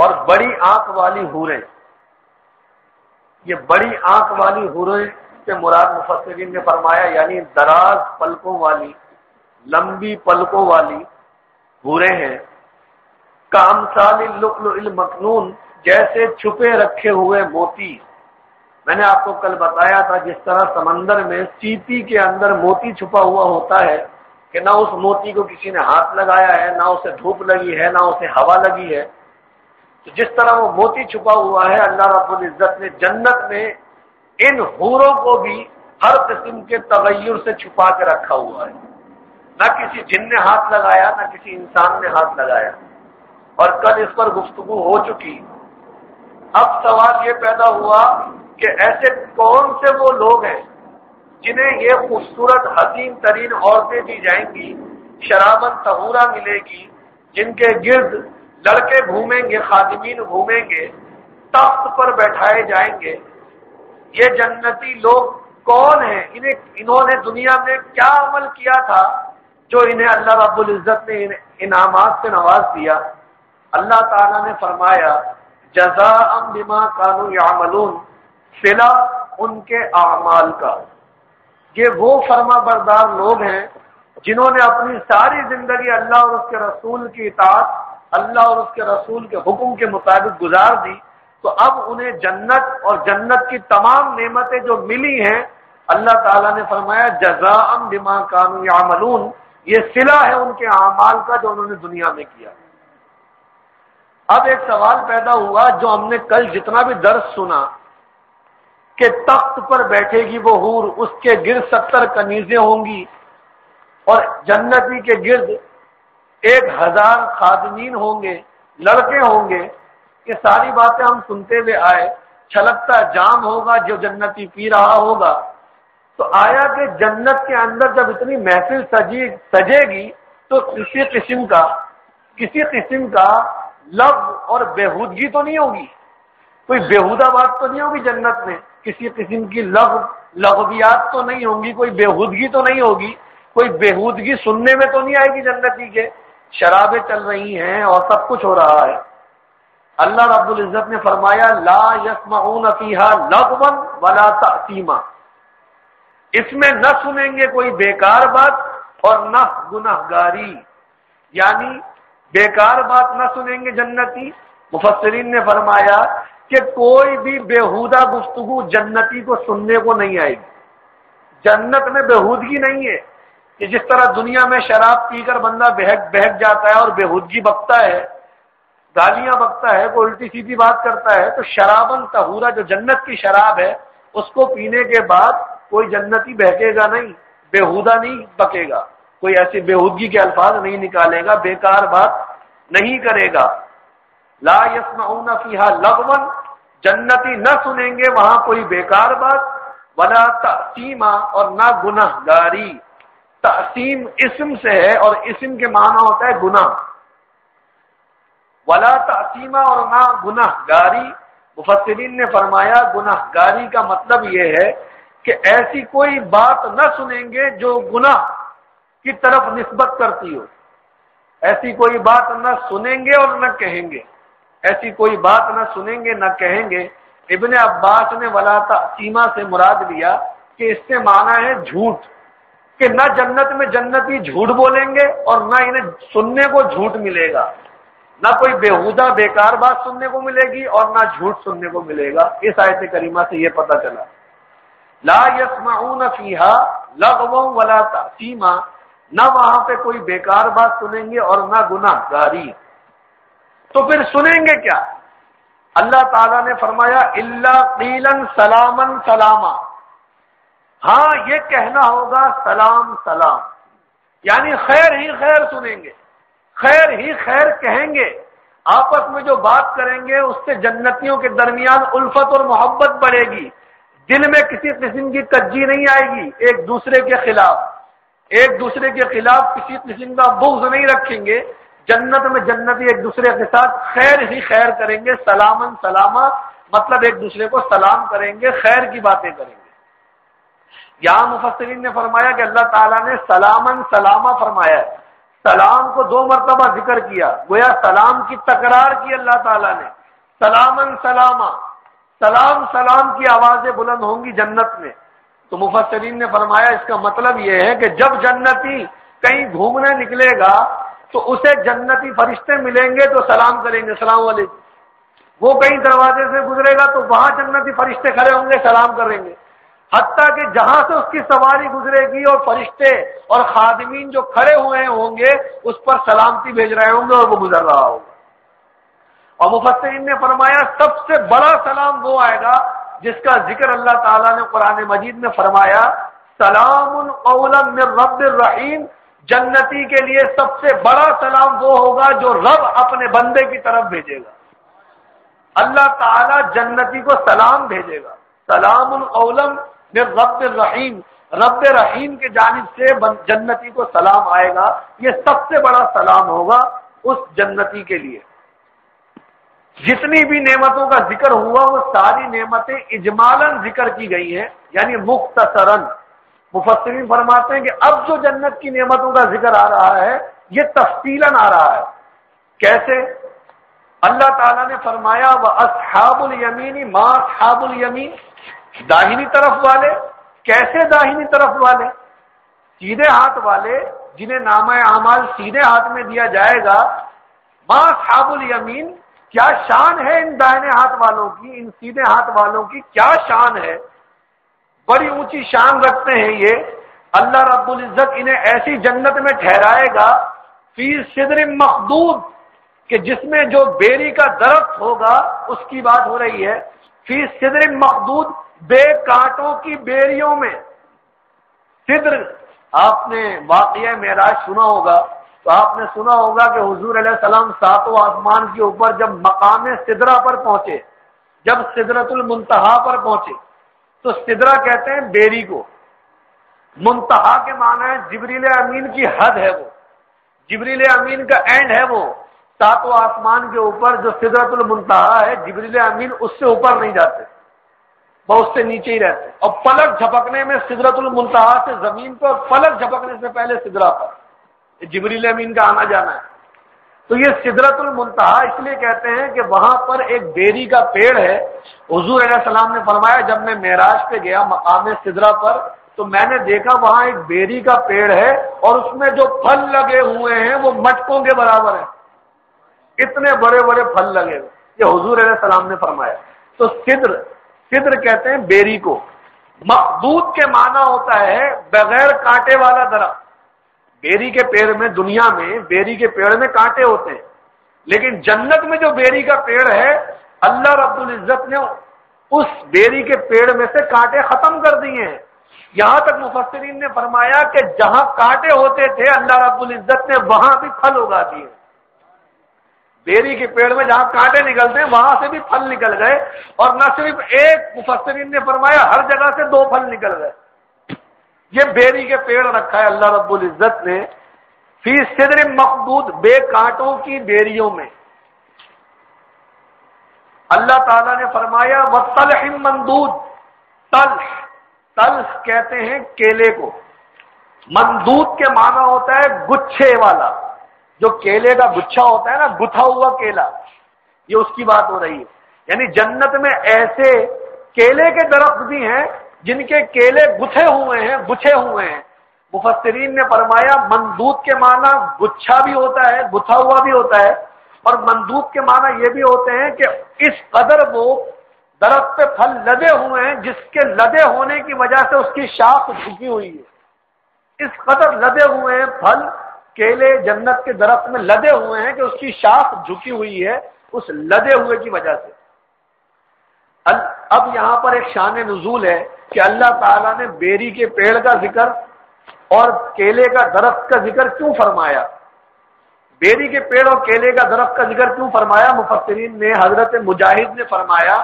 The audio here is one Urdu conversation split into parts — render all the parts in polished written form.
اور بڑی آنکھ والی حوریں. یہ بڑی آنکھ والی حوریں سے مراد مفسرین نے فرمایا یعنی دراز پلکوں والی، لمبی پلکوں والی حوریں ہیں. کامثال اللؤلؤ المکنون، جیسے چھپے رکھے ہوئے موتی. میں نے آپ کو کل بتایا تھا جس طرح سمندر میں سیپی کے اندر موتی چھپا ہوا ہوتا ہے کہ نہ اس موتی کو کسی نے ہاتھ لگایا ہے، نہ اسے دھوپ لگی ہے، نہ اسے ہوا لگی ہے. تو جس طرح وہ موتی چھپا ہوا ہے، اللہ رب العزت نے جنت میں ان حوروں کو بھی ہر قسم کے تغیر سے چھپا کے رکھا ہوا ہے. نہ کسی جن نے ہاتھ لگایا، نہ کسی انسان نے ہاتھ لگایا. اور کل اس پر گفتگو ہو چکی. اب سوال یہ پیدا ہوا کہ ایسے کون سے وہ لوگ ہیں جنہیں یہ خوبصورت حسین ترین عورتیں دی جائیں گی، شرابن طہورا ملے گی، جن کے گرد لڑکے گھومیں گے، خادمین گھومیں گے، تخت پر بیٹھائے جائیں گے. یہ جنتی لوگ کون ہیں؟ انہوں نے دنیا میں کیا عمل کیا تھا جو انہیں اللہ رب العزت نے انعامات سے نواز دیا؟ اللہ تعالیٰ نے فرمایا جزاء بما كانوا يعملون، صلہ ان کے اعمال کا. یہ وہ فرما بردار لوگ ہیں جنہوں نے اپنی ساری زندگی اللہ اور اس کے رسول کی اطاعت، اللہ اور اس کے رسول کے حکم کے مطابق گزار دی. تو اب انہیں جنت اور جنت کی تمام نعمتیں جو ملی ہیں، اللہ تعالیٰ نے فرمایا جزاء بما كانوا يعملون، یہ صلہ ہے ان کے اعمال کا جو انہوں نے دنیا میں کیا. اب ایک سوال پیدا ہوا جو ہم نے کل جتنا بھی درس سنا کہ تخت پر بیٹھے گی وہ حور، اس کے گرد 70 کنیزیں ہوں گی اور جنتی کے گرد 1000 خادمین ہوں گے، لڑکے ہوں گے. یہ ساری باتیں ہم سنتے ہوئے آئے. چھلکتا جام ہوگا جو جنتی پی رہا ہوگا. تو آیا کہ جنت کے اندر جب اتنی محفل سجے گی تو کسی قسم کا لغو اور بےہودگی تو نہیں ہوگی، کوئی بےہودہ بات تو نہیں ہوگی جنت میں، کسی قسم کی لغویات تو نہیں ہوں گی، کوئی بےہودگی تو نہیں ہوگی، کوئی بےہودگی سننے میں تو نہیں آئے گی جنتی کے. شرابیں چل رہی ہیں اور سب کچھ ہو رہا ہے. اللہ رب العزت نے فرمایا لا یسمعون فیہا لغوا ولا تأثیما، اس میں نہ سنیں گے کوئی بیکار بات اور نہ گناہگاری. یعنی بیکار بات نہ سنیں گے جنتی. مفسرین نے فرمایا کہ کوئی بھی بےہودہ گفتگو جنتی کو سننے کو نہیں آئے گی. جنت میں بےہودگی نہیں ہے کہ جس طرح دنیا میں شراب پی کر بندہ بہک جاتا ہے اور بےہودگی بکتا ہے، گالیاں بکتا ہے، کوئی الٹی سیدھی بات کرتا ہے. تو شرابن طہورا جو جنت کی شراب ہے اس کو پینے کے بعد کوئی جنتی بہکے گا نہیں، بےہودہ نہیں بکے گا، کوئی ایسی بےہودگی کے الفاظ نہیں نکالے گا، بیکار بات نہیں کرے گا. لا یسمعون فیہا لغوا، جنتی نہ سنیں گے وہاں کوئی بیکار بات، ولا تأثیما، اور نہ گناہ گاری. تأثیم اسم سے ہے اور اسم کے معنی ہوتا ہے گناہ. ولا تأثیما، اور نہ گناہ گاری. مفسرین نے فرمایا گناہ گاری کا مطلب یہ ہے کہ ایسی کوئی بات نہ سنیں گے جو گناہ کی طرف نسبت کرتی ہو. ایسی کوئی بات نہ سنیں گے اور نہ کہیں گے، ایسی کوئی بات نہ سنیں گے نہ کہیں گے. ابن عباس نے ولا تأثیما سے مراد لیا کہ اس سے معنی ہے جھوٹ، کہ نہ جنت میں جنتی جھوٹ بولیں گے اور نہ انہیں سننے کو جھوٹ ملے گا، نہ کوئی بےہودہ بیکار بات سننے کو ملے گی اور نہ جھوٹ سننے کو ملے گا. اس آیت کریمہ سے یہ پتہ چلا لا یسمعون فیہا لغوا ولا تأثیما، نہ وہاں پہ کوئی بیکار بات سنیں گے اور نہ گناہ گاری. تو پھر سنیں گے کیا؟ اللہ تعالیٰ نے فرمایا الا قیلا سلاما سلاما، ہاں یہ کہنا ہوگا سلام سلام، یعنی خیر ہی خیر سنیں گے، خیر ہی خیر کہیں گے. آپس میں جو بات کریں گے اس سے جنتیوں کے درمیان الفت اور محبت بڑھے گی، دل میں کسی قسم کی کجی نہیں آئے گی، ایک دوسرے کے خلاف کسی قسم کا بغض نہیں رکھیں گے. جنت میں جنتی ایک دوسرے کے ساتھ خیر ہی خیر کریں گے. سلامن سلاما مطلب ایک دوسرے کو سلام کریں گے، خیر کی باتیں کریں گے. یہاں مفسرین نے فرمایا کہ اللہ تعالیٰ نے سلامن سلاما فرمایا ہے. سلام کو 2 مرتبہ ذکر کیا، گویا سلام کی تکرار کی اللہ تعالیٰ نے، سلامن سلاما، سلام سلام کی آوازیں بلند ہوں گی جنت میں۔ تو مفسرین نے فرمایا اس کا مطلب یہ ہے کہ جب جنتی کہیں گھومنے نکلے گا تو اسے جنتی فرشتے ملیں گے تو سلام کریں گے، السلام علیکم۔ وہ کہیں دروازے سے گزرے گا تو وہاں جنتی فرشتے کھڑے ہوں گے، سلام کریں گے۔ حتیٰ کہ جہاں سے اس کی سواری گزرے گی اور فرشتے اور خادمین جو کھڑے ہوئے ہوں گے اس پر سلامتی بھیج رہے ہوں گے اور وہ گزر رہا ہوگا۔ اور مفسرین نے فرمایا سب سے بڑا سلام وہ آئے گا جس کا ذکر اللہ تعالیٰ نے قرآن مجید میں فرمایا، سلام قولا من رب الرحیم، جنتی کے لیے سب سے بڑا سلام وہ ہوگا جو رب اپنے بندے کی طرف بھیجے گا۔ اللہ تعالیٰ جنتی کو سلام بھیجے گا، سلام قولا من رب الرحیم، رب رحیم کی جانب سے جنتی کو سلام آئے گا۔ یہ سب سے بڑا سلام ہوگا اس جنتی کے لیے۔ جتنی بھی نعمتوں کا ذکر ہوا وہ ساری نعمتیں اجمالاً ذکر کی گئی ہیں، یعنی مختصراً۔ مفسرین فرماتے ہیں کہ اب جو جنت کی نعمتوں کا ذکر آ رہا ہے یہ تفصیلاً آ رہا ہے۔ کیسے؟ اللہ تعالیٰ نے فرمایا وَأَصْحَابُ الْيَمِينِ مَا أَصْحَابُ الْيَمِينِ، داہنی طرف والے۔ کیسے داہنی طرف والے؟ سیدھے ہاتھ والے جنہیں نامہ اعمال سیدھے ہاتھ میں دیا جائے گا۔ مَا أَصْحَابُ الْيَمِينِ، کیا شان ہے ان دائنے ہاتھ والوں کی، ان سیدھے ہاتھ والوں کی کیا شان ہے؟ بڑی اونچی شان رکھتے ہیں یہ۔ اللہ رب العزت انہیں ایسی جنت میں ٹھہرائے گا فی صدر مخدود، کہ جس میں جو بیری کا درخت ہوگا اس کی بات ہو رہی ہے، فی صدر مخدود، بے کانٹوں کی بیریوں میں۔ صدر، آپ نے واقعہ معراج سنا ہوگا تو آپ نے سنا ہوگا کہ حضور علیہ السلام 7 آسمان کے اوپر جب مقام سدرہ پر پہنچے، جب سدرۃ المنتہا پر پہنچے تو سدرہ کہتے ہیں بیری کو، منتہا کے معنی ہے جبریل امین کی حد ہے، وہ جبریل امین کا اینڈ ہے، وہ 7 آسمان کے اوپر جو سدرۃ المنتہا ہے جبریل امین اس سے اوپر نہیں جاتے، وہ اس سے نیچے ہی رہتے، اور پلک جھپکنے میں سدرۃ المنتہا سے زمین پر، پلک جھپکنے سے پہلے سدرہ پر جبریل امین کا آنا جانا ہے۔ تو یہ سدرۃ المنتہا اس لیے کہتے ہیں کہ وہاں پر ایک بیری کا پیڑ ہے۔ حضور علیہ السلام نے فرمایا جب میں معراج پہ گیا مقام سدرہ پر تو میں نے دیکھا وہاں ایک بیری کا پیڑ ہے اور اس میں جو پھل لگے ہوئے ہیں وہ مٹکوں کے برابر ہیں، اتنے بڑے بڑے پھل لگے ہوئے، یہ حضور علیہ السلام نے فرمایا۔ تو سدر کہتے ہیں بیری کو۔ مخدود کے معنی ہوتا ہے بغیر کانٹے والا درخت۔ بیری کے پیڑ میں، دنیا میں بیری کے پیڑ میں کانٹے ہوتے ہیں، لیکن جنت میں جو بیری کا پیڑ ہے اللہ رب العزت نے اس بیری کے پیڑ میں سے کانٹے ختم کر دیے ہیں۔ یہاں تک مفسرین نے فرمایا کہ جہاں کانٹے ہوتے تھے اللہ رب العزت نے وہاں بھی پھل اگا دیے۔ بیری کے پیڑ میں جہاں کانٹے نکلتے ہیں وہاں سے بھی پھل نکل گئے، اور نہ صرف ایک، مفسرین نے فرمایا ہر جگہ سے 2 پھل نکل گئے۔ یہ بیری کے پیڑ رکھا ہے اللہ رب العزت نے فی صدر مخدود، بے کانٹوں کی بیریوں میں۔ اللہ تعالیٰ نے فرمایا وَطَلْحٍ مَنْضُودٍ، تلخ کہتے ہیں کیلے کو، مندود کے معنی ہوتا ہے گچھے والا، جو کیلے کا گچھا ہوتا ہے نا، گتھا ہوا کیلا، یہ اس کی بات ہو رہی ہے۔ یعنی جنت میں ایسے کیلے کے درخت بھی ہیں جن کے کیلے گتھے ہوئے ہیں۔ مفسرین نے فرمایا مندود کے معنی گچھا بھی ہوتا ہے، گتھا ہوا بھی ہوتا ہے، اور مندود کے معنی یہ بھی ہوتے ہیں کہ اس قدر وہ درخت پہ پھل لدے ہوئے ہیں جس کے لدے ہونے کی وجہ سے اس کی شاخ جھکی ہوئی ہے۔ اس قدر لدے ہوئے ہیں پھل، کیلے جنت کے درخت میں لدے ہوئے ہیں کہ اس کی شاخ جھکی ہوئی ہے اس لدے ہوئے کی وجہ سے۔ اب یہاں پر ایک شان نزول ہے کہ اللہ تعالیٰ نے بیری کے پیڑ کا ذکر اور کیلے کا درخت کا ذکر کیوں فرمایا، بیری کے پیڑ اور کیلے کا درخت کا ذکر کیوں فرمایا؟ مفسرین نے، حضرت مجاہد نے فرمایا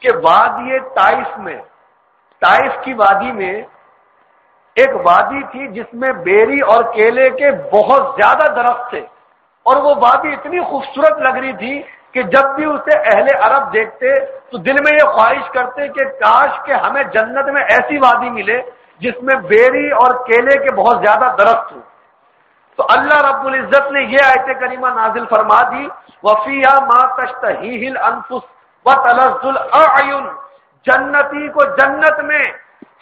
کہ وادی طائف میں، طائف کی وادی میں ایک وادی تھی جس میں بیری اور کیلے کے بہت زیادہ درخت تھے، اور وہ وادی اتنی خوبصورت لگ رہی تھی کہ جب بھی اسے اہل عرب دیکھتے تو دل میں یہ خواہش کرتے کہ کاش کہ ہمیں جنت میں ایسی وادی ملے جس میں بیری اور کیلے کے بہت زیادہ درخت ہوں۔ تو اللہ رب العزت نے یہ آیت کریمہ نازل فرما دی، وَفِيهَا مَا تَشْتَهِيهِ الْأَنفُسُ وَتَلَذُّ الْأَعْيُنُ، جنتی کو جنت میں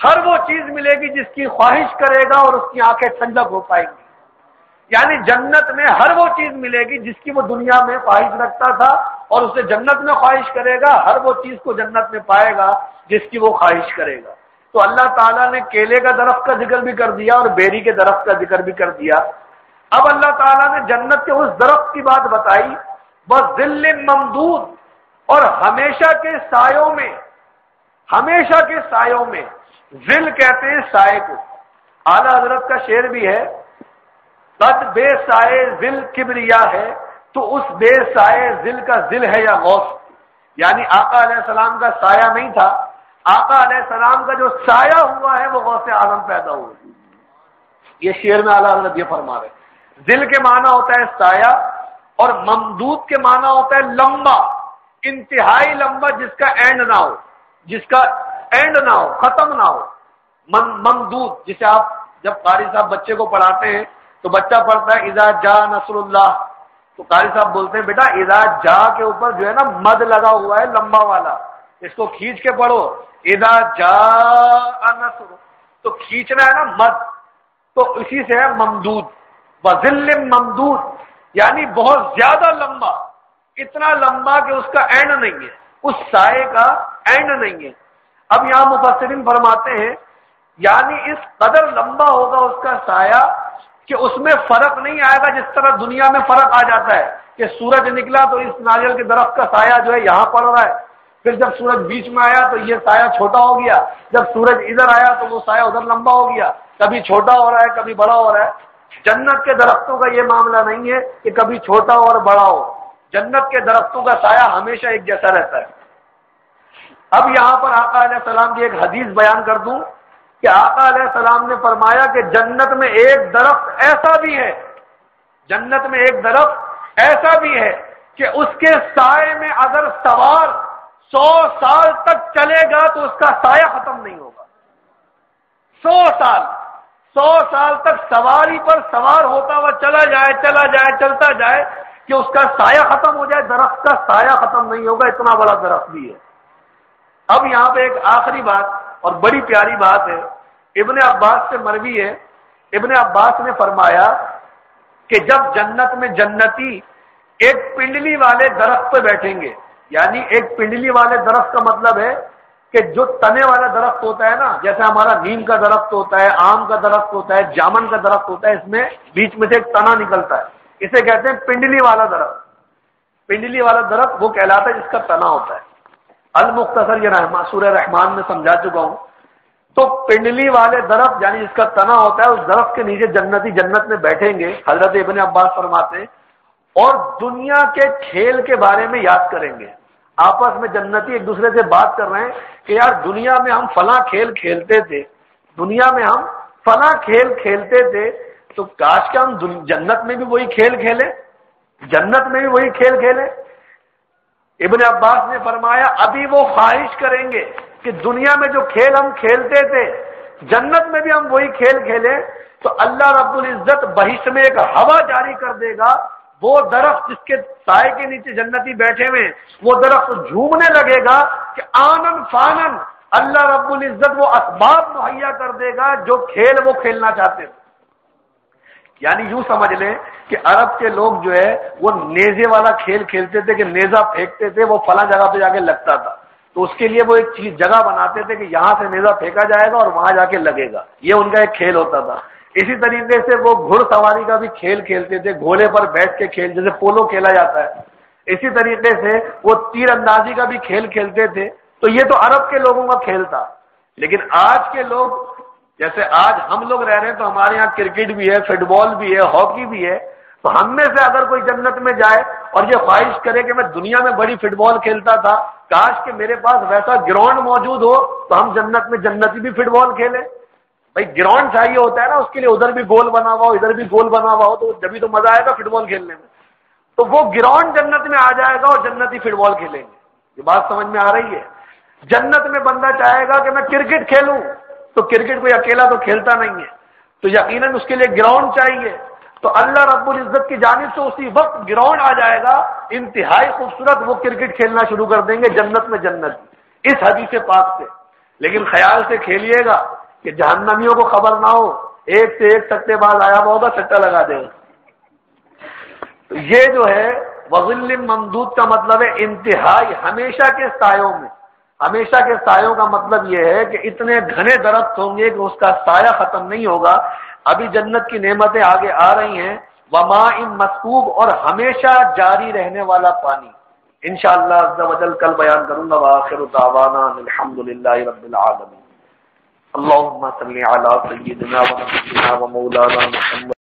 ہر وہ چیز ملے گی جس کی خواہش کرے گا اور اس کی آنکھیں ٹھنڈک ہو پائیں گی۔ یعنی جنت میں ہر وہ چیز ملے گی جس کی وہ دنیا میں خواہش رکھتا تھا، اور اسے جنت میں خواہش کرے گا، ہر وہ چیز کو جنت میں پائے گا جس کی وہ خواہش کرے گا۔ تو اللہ تعالیٰ نے کیلے کا درخت کا ذکر بھی کر دیا اور بیری کے درخت کا ذکر بھی کر دیا۔ اب اللہ تعالیٰ نے جنت کے اس درخت کی بات بتائی، وَظِلٍّ مَمْدُودٍ، اور ہمیشہ کے سایوں میں، ہمیشہ کے سایوں میں، ذل کہتے ہیں سائے کو۔ اعلیٰ حضرت کا شعر بھی ہے، قد بے سائے ذل کبریا ہے، تو اس بے سائے ذل کا ذل ہے یا غوث، یعنی آقا علیہ السلام کا سایہ نہیں تھا، آقا علیہ السلام کا جو سایہ ہوا ہے وہ غوث اعظم پیدا ہوا۔ یہ شعر میں اعلیٰ حضرت یہ فرما رہے ہیں۔ ذل کے معنی ہوتا ہے سایہ، اور ممدود کے معنی ہوتا ہے لمبا، انتہائی لمبا، جس کا اینڈ نہ ہو، جس کا اینڈ نہ ہو، ختم نہ ہو۔ ممدود، جسے آپ جب قاری صاحب بچے کو پڑھاتے ہیں تو بچہ پڑھتا ہے اذا جاء نصر اللہ، تو قاری صاحب بولتے ہیں بیٹا اذا جاء کے اوپر جو ہے نا مد لگا ہوا ہے لمبا والا، اس کو کھینچ کے پڑھو، اذا جاء نصر، تو کھینچنا ہے نا مد، تو اسی سے ہے ممدود۔ وَظِلٍّ ممدود، یعنی بہت زیادہ لمبا، اتنا لمبا کہ اس کا اینڈ نہیں ہے، اس سائے کا اینڈ نہیں ہے۔ اب یہاں مفسرین فرماتے ہیں یعنی اس قدر لمبا ہوگا اس کا سایہ کہ اس میں فرق نہیں آئے گا، جس طرح دنیا میں فرق آ جاتا ہے کہ سورج نکلا تو اس ناریل کے درخت کا سایہ جو ہے یہاں پڑ رہا ہے، پھر جب سورج بیچ میں آیا تو یہ سایہ چھوٹا ہو گیا، جب سورج ادھر آیا تو وہ سایہ ادھر لمبا ہو گیا، کبھی چھوٹا ہو رہا ہے کبھی بڑا ہو رہا ہے۔ جنت کے درختوں کا یہ معاملہ نہیں ہے کہ کبھی چھوٹا ہو اور بڑا ہو، جنت کے درختوں کا سایہ ہمیشہ ایک جیسا رہتا ہے۔ اب یہاں پر آقا علیہ السلام کی ایک حدیث بیان کر دوں کہ آقا علیہ السلام نے فرمایا کہ جنت میں ایک درخت ایسا بھی ہے، جنت میں ایک درخت ایسا بھی ہے کہ اس کے سائے میں اگر سوار 100 سال تک چلے گا تو اس کا سایہ ختم نہیں ہوگا۔ 100 سال تک سواری پر سوار ہوتا ہوا چلا جائے چلتا جائے کہ اس کا سایہ ختم ہو جائے، درخت کا سایہ ختم نہیں ہوگا، اتنا بڑا درخت بھی ہے۔ اب یہاں پہ ایک آخری بات اور بڑی پیاری بات ہے، ابن عباس سے مروی ہے، ابن عباس نے فرمایا کہ جب جنت میں جنتی ایک پنڈلی والے درخت پہ بیٹھیں گے، یعنی ایک پنڈلی والے درخت کا مطلب ہے کہ جو تنے والا درخت ہوتا ہے نا، جیسے ہمارا نیم کا درخت ہوتا ہے، آم کا درخت ہوتا ہے، جامن کا درخت ہوتا ہے، اس میں بیچ میں سے ایک تنا نکلتا ہے، اسے کہتے ہیں پنڈلی والا درخت۔ پنڈلی والا درخت وہ کہلاتا ہے جس کا تنا ہوتا ہے۔ المختصر یہ سورہ رحمان میں سمجھا چکا ہوں۔ تو پنڈلی والے درخت یعنی جس کا تنا ہوتا ہے، اس درخت کے نیچے جنتی جنت میں بیٹھیں گے، حضرت ابن عباس فرماتے ہیں، اور دنیا کے کھیل کے بارے میں یاد کریں گے۔ آپس میں جنتی ایک دوسرے سے بات کر رہے ہیں کہ یار دنیا میں ہم فلاں کھیل کھیلتے تھے، دنیا میں ہم فلاں کھیل کھیلتے تھے، تو کاش کہ ہم جنت میں بھی وہی کھیل کھیلیں، جنت میں بھی وہی کھیل کھیلیں۔ ابن عباس نے فرمایا ابھی وہ خواہش کریں گے کہ دنیا میں جو کھیل ہم کھیلتے تھے جنت میں بھی ہم وہی کھیل کھیلیں، تو اللہ رب العزت بہشت میں ایک ہوا جاری کر دے گا، وہ درخت جس کے سائے کے نیچے جنتی بیٹھے ہوئے وہ درخت جھومنے لگے گا کہ آنن فانن، اللہ رب العزت وہ اسباب مہیا کر دے گا جو کھیل وہ کھیلنا چاہتے تھے۔ یعنی یوں سمجھ لیں کہ عرب کے لوگ جو ہے وہ نیزے والا کھیل کھیلتے تھے کہ نیزہ پھینکتے تھے، وہ فلاں جگہ پہ جا کے لگتا تھا، تو اس کے لیے وہ ایک چیز جگہ بناتے تھے کہ یہاں سے نیزہ پھینکا جائے گا اور وہاں جا کے لگے گا، یہ ان کا ایک کھیل ہوتا تھا۔ اسی طریقے سے وہ گھڑ سواری کا بھی کھیل کھیلتے تھے، گھوڑے پر بیٹھ کے کھیل، جیسے پولو کھیلا جاتا ہے، اسی طریقے سے وہ تیر اندازی کا بھی کھیل کھیلتے تھے۔ تو یہ تو عرب کے لوگوں کا کھیل تھا، لیکن آج کے لوگ جیسے آج ہم لوگ رہ رہے ہیں تو ہمارے یہاں کرکٹ بھی ہے، فٹ بال بھی ہے، ہاکی بھی ہے، تو ہم میں سے اگر کوئی جنت میں جائے اور یہ خواہش کرے کہ میں دنیا میں بڑی فٹ بال کھیلتا تھا، کاش کہ میرے پاس ویسا گراؤنڈ موجود ہو تو ہم جنت میں جنتی بھی فٹ بال کھیلیں۔ بھائی گراؤنڈ چاہیے ہوتا ہے نا، اس کے لیے ادھر بھی گول بنا ہوا ہو ادھر بھی گول بنا ہوا ہو، تو جبھی تو مزہ آئے گا فٹ بال کھیلنے میں۔ تو وہ گراؤنڈ جنت میں آ جائے گا اور جنتی فٹ بال کھیلیں گے۔ یہ بات سمجھ میں آ رہی ہے؟ جنت میں بندہ چاہے گا کہ میں کرکٹ کھیلوں، تو کرکٹ کوئی اکیلا تو کھیلتا نہیں ہے، تو یقیناً اس کے لیے گراؤنڈ چاہیے۔ تو اللہ رب العزت کی جانب سے اسی وقت گراؤنڈ آ جائے گا، انتہائی خوبصورت، وہ کرکٹ کھیلنا شروع کر دیں گے جنت میں جنت، اس حدیث پاک سے۔ لیکن خیال سے کھیلیے گا کہ جہنمیوں کو خبر نہ ہو، ایک سے ایک سٹے باز آیا ہوا ہوگا، سٹا لگا دے گا۔ تو یہ جو ہے وظل ممدود کا مطلب ہے انتہائی، ہمیشہ کے سایوں میں۔ ہمیشہ کے سایوں کا مطلب یہ ہے کہ اتنے گھنے درخت ہوں گے کہ اس کا سایہ ختم نہیں ہوگا۔ ابھی جنت کی نعمتیں آگے آ رہی ہیں، وماء مسکوب، اور ہمیشہ جاری رہنے والا پانی۔ انشاءاللہ عز و جل کل بیان کروں گا۔ وآخر دعوانا الحمدللہ رب العالمین۔ اللہم صلی علی سیدنا و نبینا و مولانا محمد